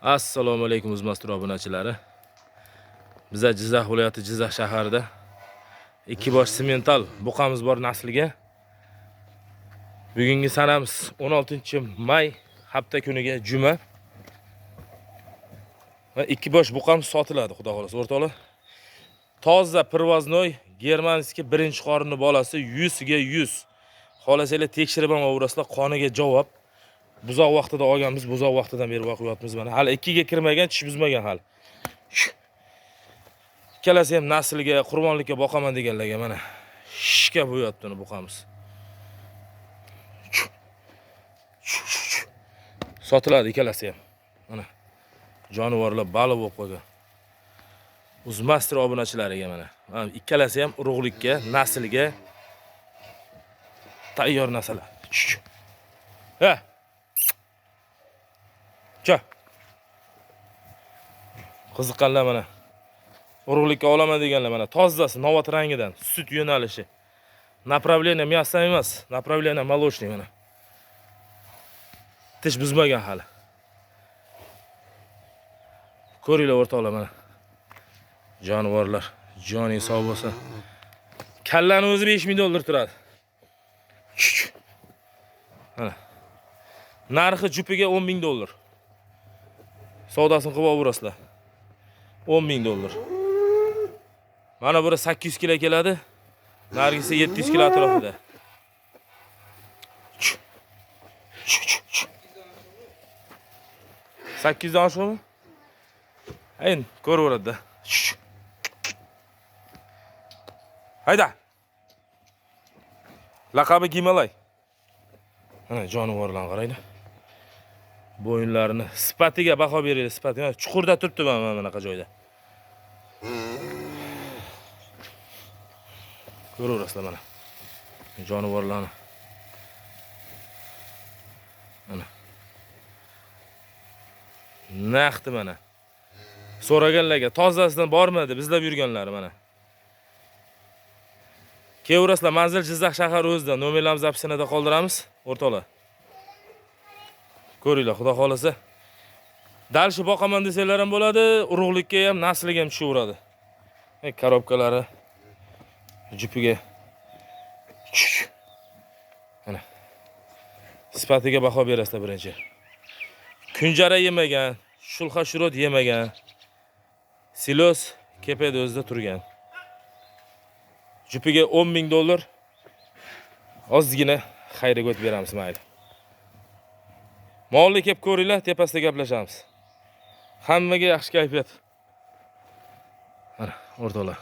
Assalomu alaykum Uzmastur obunachilari. Biz Jizzax viloyati Jizzax shaharida ikki bosh semental buqamiz bor nasliga. Bugungi sanamiz 16-may hafta kuniga juma. Va ikki bosh buqamiz sotiladi, xudo xolasa o'rtoqlar. Toza pirvoznoy germanskiy birinchi qorinni bolasi 100 ga 100. Xolasanglar tekshirib ham o'raslar, qoniga javob. Buzoq vaqtida olganmiz, buzoq vaqtidan beri boqyapmiz mana. Hali 2 ga kirmagan, tish buzmagan hali. Ikkalasi ham naslga, qurbonlikka boqaman deganlarga mana shishga bo'yapti uni buqamiz. Sotiladi ikkalasi ham. Mana jonivorlar baliq bo'lib qolgan. Uzmastur obunachilariga mana. Ikkalasi ham urug'likka, naslga tayyor narsalar. Ha. Cha. Qiziqqanlar mana. Urug'likka olaman deganlar mana. Tozasi, novat rangidan, sut yo'nalishi. Направление мясо emas, направление молочный mana. Tish buzmagan hali. Ko'ringlar o'rtoqlar mana. Jonivorlar, joni sog' bo'lsa. Kallani o'zi 5000 dollar turadi. Mana. Narxi jupiga 10000 dollar. Savdosini qilib oberasizlar. 10000 dollar. Mana biri 800 kilo keladi. Nargisi 700 kilo atrofida. 800 dan oshmi? Ayin, ko'raveradi-da. Hayda. Laqabi Gimalay. Mana jonivorlarni qaranglar. Bo'yinlarini, sifatiga baho beraylik, sifatiga. Chuqurda turibdi mana bunaqa joyda. Ko'raverasizlar mana. Jonivorlarni. Mana. Naqdi mana. So'raganlarga tozasidan bormadi, bizlab yurganlar mana. Kevraslar manzil Jizzax shahar o'zida. Nomerlarimizni opsiyada qoldiramiz, o'rtoqlar. Ko'ringlar, xudo xolasa. Dalshi boqaman desanglar ham bo'ladi, urug'likka ham, nasliga ham tushaveradi. Korobkalari jupiga. Mana. Sifatiga baho berasizlar birinchi. Kunjara yemagan, shulxa shurot yemagan. Silos kepeda o'zida turgan. Jupiga 10000 dollar. Ozgina xayriga o'tib beramiz, mayli. Molni kelib ko'ringlar, tepasida gaplashamiz. Hammaga yaxshi kayfiyat. Mana, o'rtoqlar.